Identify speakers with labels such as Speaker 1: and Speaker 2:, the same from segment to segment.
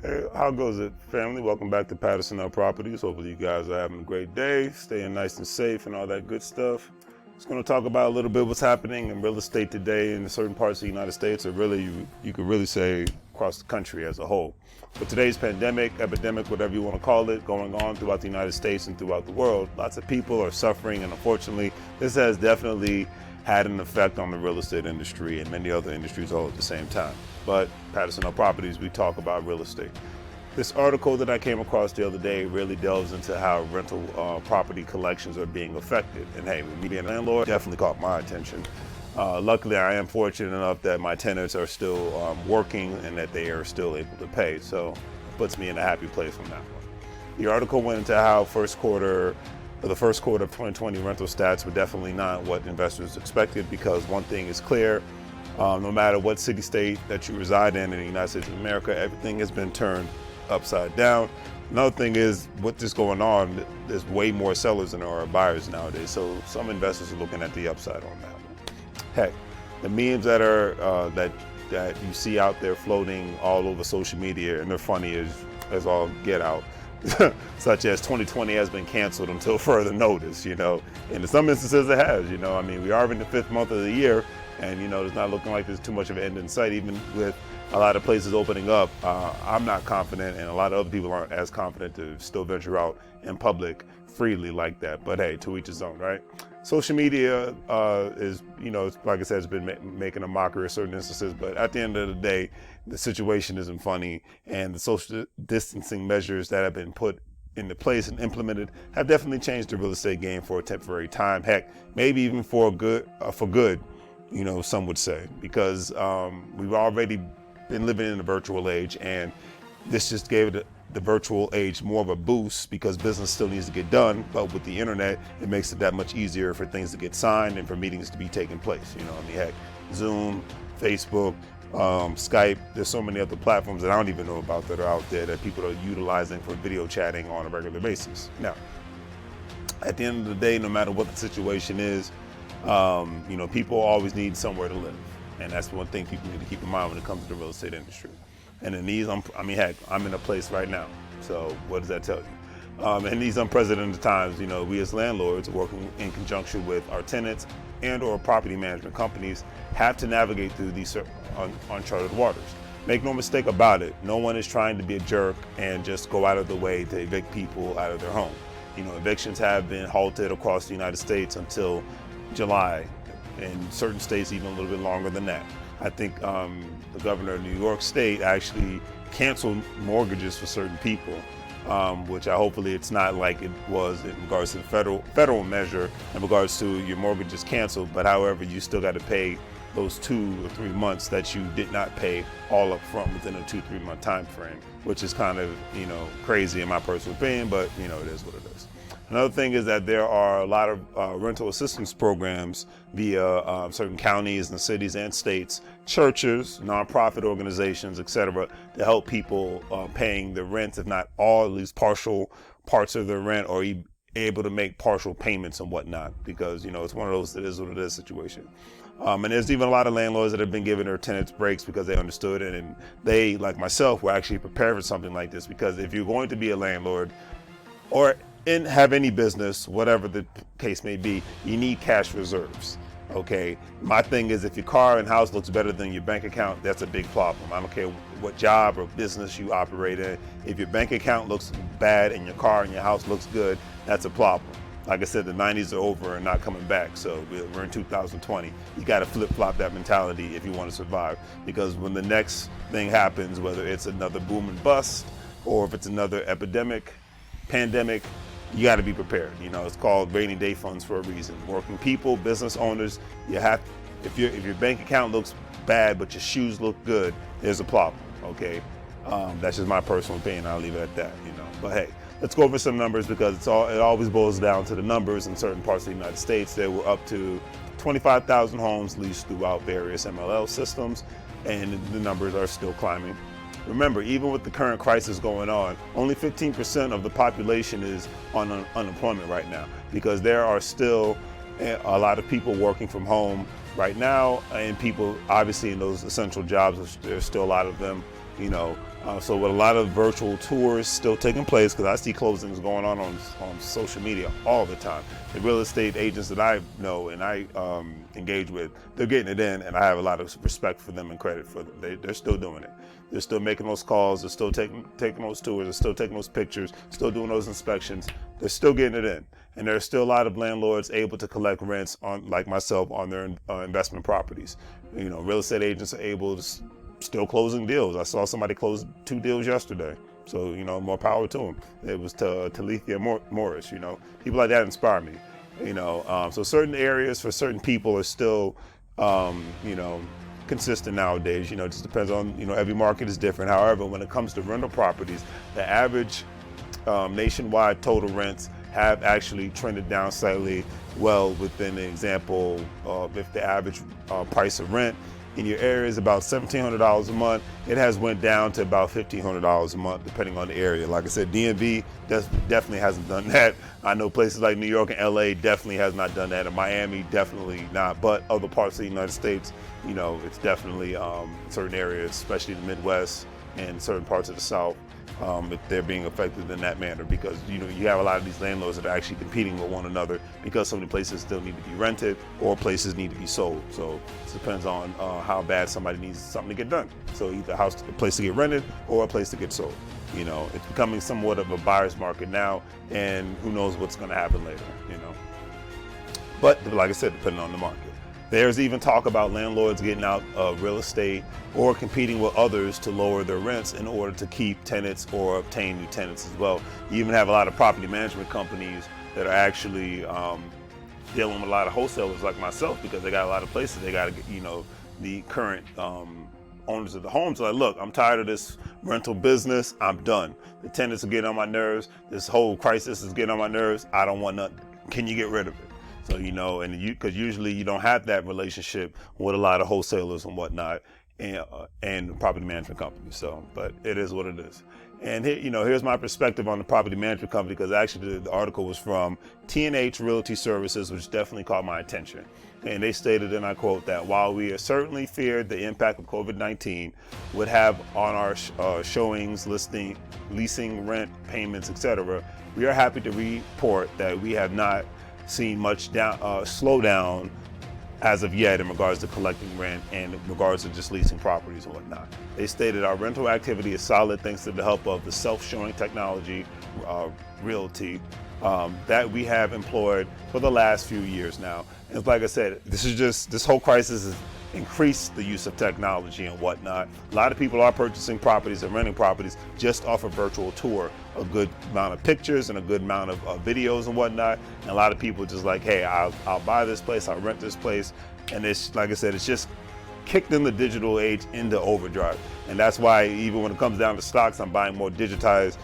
Speaker 1: Hey, how goes it, family? Welcome back to Patterson L Properties. Hopefully, you guys are having a great day, staying nice and safe, and all that good stuff. Just going to talk about a little bit what's happening in real estate today in certain parts of the United States, or really, you could really say across the country as a whole. But today's pandemic, epidemic, whatever you want to call it, going on throughout the United States and throughout the world, lots of people are suffering, and unfortunately, this has definitely had an effect on the real estate industry and many other industries all at the same time. But Patterson L Properties, we talk about real estate. This article that I came across the other day really delves into how rental property collections are being affected. And hey, with me being a landlord, definitely caught my attention. Luckily, I am fortunate enough that my tenants are still working and that they are still able to pay. So it puts me in a happy place on that one. The article went into how the first quarter of 2020 rental stats were definitely not what investors expected, because one thing is clear. No matter what city state that you reside in the United States of America, everything has been turned upside down. Another thing is, with this going on, there's way more sellers than there are buyers nowadays. So some investors are looking at the upside on that one. Heck, the memes that are that you see out there floating all over social media, and they're funny as all get out, such as 2020 has been canceled until further notice. And in some instances it has. I mean, we are in the 5th month of the year, and it's not looking like there's too much of an end in sight, even with a lot of places opening up. I'm not confident, and a lot of other people aren't as confident to still venture out in public freely like that. But hey, to each his own, right? Social media is, like I said, has been making a mockery of certain instances. But at the end of the day, the situation isn't funny, and the social distancing measures that have been put into place and implemented have definitely changed the real estate game for a temporary time. Heck, maybe even for good, some would say, because we've already been living in a virtual age, and this just gave the virtual age more of a boost, because business still needs to get done, but with the internet, it makes it that much easier for things to get signed and for meetings to be taking place. Heck, Zoom, Facebook, Skype, there's so many other platforms that I don't even know about that are out there that people are utilizing for video chatting on a regular basis. Now, at the end of the day, no matter what the situation is, people always need somewhere to live. And that's one thing people need to keep in mind when it comes to the real estate industry. And in these, heck, I'm in a place right now. So what does that tell you? In these unprecedented times, we as landlords, working in conjunction with our tenants and or property management companies, have to navigate through these uncharted waters. Make no mistake about it, no one is trying to be a jerk and just go out of the way to evict people out of their home. Evictions have been halted across the United States until July, in certain states even a little bit longer than that. I think the governor of New York State actually canceled mortgages for certain people, which hopefully it's not like it was in regards to the federal measure in regards to your mortgage is canceled, but however, you still got to pay those 2 or 3 months that you did not pay all up front within a 2-3 month time frame, which is kind of crazy in my personal opinion, but it is what it is. Another thing is that there are a lot of rental assistance programs via certain counties and cities and states, churches, nonprofit organizations, etc., to help people paying the rent, if not all, at least partial parts of their rent, or able to make partial payments and whatnot, because it's one of those that is what it is situation. And there's even a lot of landlords that have been giving their tenants breaks because they understood it, and they, like myself, were actually prepared for something like this, because if you're going to be a landlord or have any business, whatever the case may be, you need cash reserves. Okay, my thing is, if your car and house looks better than your bank account, that's a big problem. I don't care what job or business you operate in. If your bank account looks bad and your car and your house looks good, that's a problem. Like I said, the 90s are over and not coming back. So we're in 2020. You got to flip-flop that mentality if you want to survive, because when the next thing happens, whether it's another boom and bust or if it's another epidemic, pandemic, you got to be prepared. It's called rainy day funds for a reason. Working people, business owners, if your bank account looks bad but your shoes look good, there's a problem. Okay, that's just my personal opinion. I'll leave it at that. But hey, let's go over some numbers, because it always boils down to the numbers. In certain parts of the United States, there were up to 25,000 homes leased throughout various MLL systems, and the numbers are still climbing. Remember, even with the current crisis going on, only 15% of the population is on unemployment right now, because there are still a lot of people working from home right now, and people obviously in those essential jobs, there's still a lot of them, So with a lot of virtual tours still taking place, because I see closings going on social media all the time. The real estate agents that I know and I engage with, they're getting it in, and I have a lot of respect for them and credit for them. They're still doing it. They're still making those calls. They're still taking those tours. They're still taking those pictures. Still doing those inspections. They're still getting it in. And there's still a lot of landlords able to collect rents on, like myself, on their investment properties. You know, real estate agents are able to still closing deals. I saw somebody close 2 deals yesterday. So, you know, more power to them. It was to Talithia Morris, you know. People like that inspire me, you know. So certain areas for certain people are still, you know, consistent nowadays. You know, it just depends on, you know, every market is different. However, when it comes to rental properties, the average nationwide total rents have actually trended down slightly, well within the example of if the average price of rent in your area is about $1,700 a month, it has went down to about $1,500 a month, depending on the area. Like I said, DMV definitely hasn't done that. I know places like New York and LA definitely has not done that, and Miami definitely not. But other parts of the United States, you know, it's definitely certain areas, especially the Midwest and certain parts of the South, if they're being affected in that manner, because you know you have a lot of these landlords that are actually competing with one another because so many places still need to be rented or places need to be sold. So it depends on how bad somebody needs something to get done. So either a place to get rented or a place to get sold. You know, it's becoming somewhat of a buyer's market now, and who knows what's going to happen later. You know, but like I said, depending on the market. There's even talk about landlords getting out of real estate or competing with others to lower their rents in order to keep tenants or obtain new tenants as well. You even have a lot of property management companies that are actually dealing with a lot of wholesalers like myself, because they got a lot of places they got to get, you know, the current owners of the homes are like, look, I'm tired of this rental business. I'm done. The tenants are getting on my nerves. This whole crisis is getting on my nerves. I don't want nothing. Can you get rid of it? So, you know, and because usually you don't have that relationship with a lot of wholesalers and whatnot, and property management companies. So, but it is what it is. And here, you know, here's my perspective on the property management company, because actually the article was from T&H Realty Services, which definitely caught my attention. And they stated, and I quote, that while we certainly feared the impact of COVID-19 would have on our showings, leasing, rent, payments, etc., we are happy to report that we have not seen much slowdown as of yet in regards to collecting rent and in regards to just leasing properties and whatnot. They stated our rental activity is solid thanks to the help of the self-showing technology, realty, that we have employed for the last few years now. And like I said, this whole crisis has increased the use of technology and whatnot. A lot of people are purchasing properties and renting properties just off a virtual tour. A good amount of pictures and a good amount of videos and whatnot. And a lot of people just like, hey, I'll buy this place, I'll rent this place. And it's, like I said, it's just kicked in the digital age into overdrive. And that's why even when it comes down to stocks, I'm buying more digitized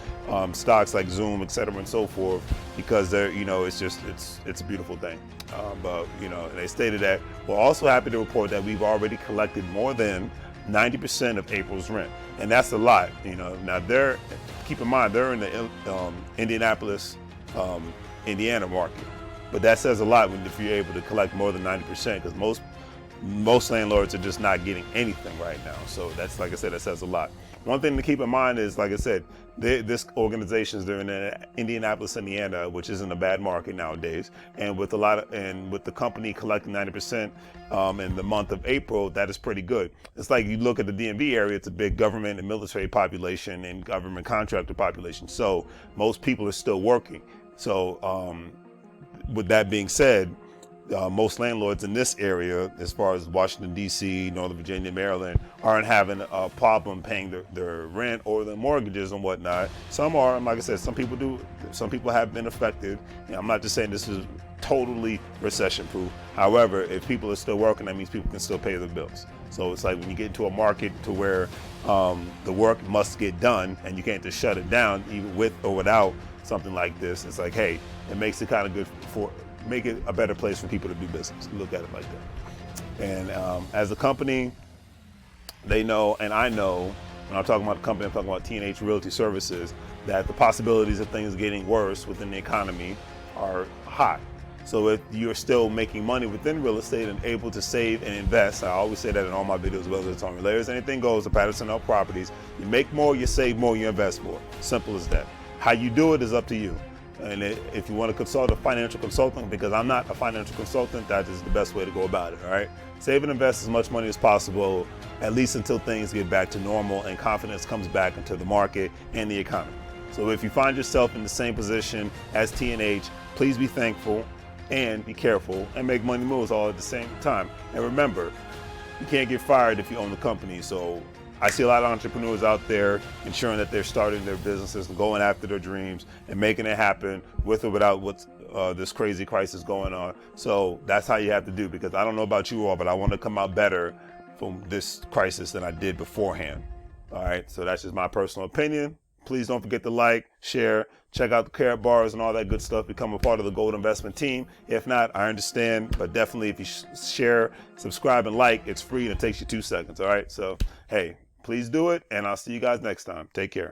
Speaker 1: stocks like Zoom, et cetera, and so forth, because they're, you know, it's a beautiful thing. But, you know, they stated that we're also happy to report that we've already collected more than 90% of April's rent. And that's a lot, you know. Now keep in mind, they're in the Indianapolis, Indiana market. But that says a lot if you're able to collect more than 90%, because most landlords are just not getting anything right now. So that's, like I said, that says a lot. One thing to keep in mind is, like I said, this organizations, they're in Indianapolis, Indiana, which isn't a bad market nowadays. And with the company collecting 90% in the month of April, that is pretty good. It's like you look at the DMV area, it's a big government and military population and government contractor population. So most people are still working. So with that being said, most landlords in this area, as far as Washington, D.C., Northern Virginia, Maryland, aren't having a problem paying their rent or their mortgages and whatnot. Some are, and like I said, some people do. Some people have been affected. You know, I'm not just saying this is totally recession-proof. However, if people are still working, that means people can still pay their bills. So it's like when you get into a market to where the work must get done and you can't just shut it down, even with or without something like this. It's like, hey, it makes it kind of good make it a better place for people to do business. Look at it like that. And as a company, they know, and I know, when I'm talking about the company, I'm talking about T&H Realty Services, that the possibilities of things getting worse within the economy are high. So if you're still making money within real estate and able to save and invest, I always say that in all my videos, whether it's on Relays, anything goes to Patterson L Properties. You make more, you save more, you invest more. Simple as that. How you do it is up to you. And if you want to consult a financial consultant, because I'm not a financial consultant, that is the best way to go about it, all right? Save and invest as much money as possible, at least until things get back to normal and confidence comes back into the market and the economy. So if you find yourself in the same position as T&H, please be thankful and be careful and make money moves all at the same time. And remember, you can't get fired if you own the company. So I see a lot of entrepreneurs out there ensuring that they're starting their businesses and going after their dreams and making it happen with or without what's this crazy crisis going on. So that's how you have to do, because I don't know about you all, but I want to come out better from this crisis than I did beforehand. All right, so that's just my personal opinion. Please don't forget to like, share, check out the Carrot Bars and all that good stuff. Become a part of the Gold Investment team. If not, I understand, but definitely if you share, subscribe, and like, it's free and it takes you 2 seconds. All right, so hey, please do it, and I'll see you guys next time. Take care.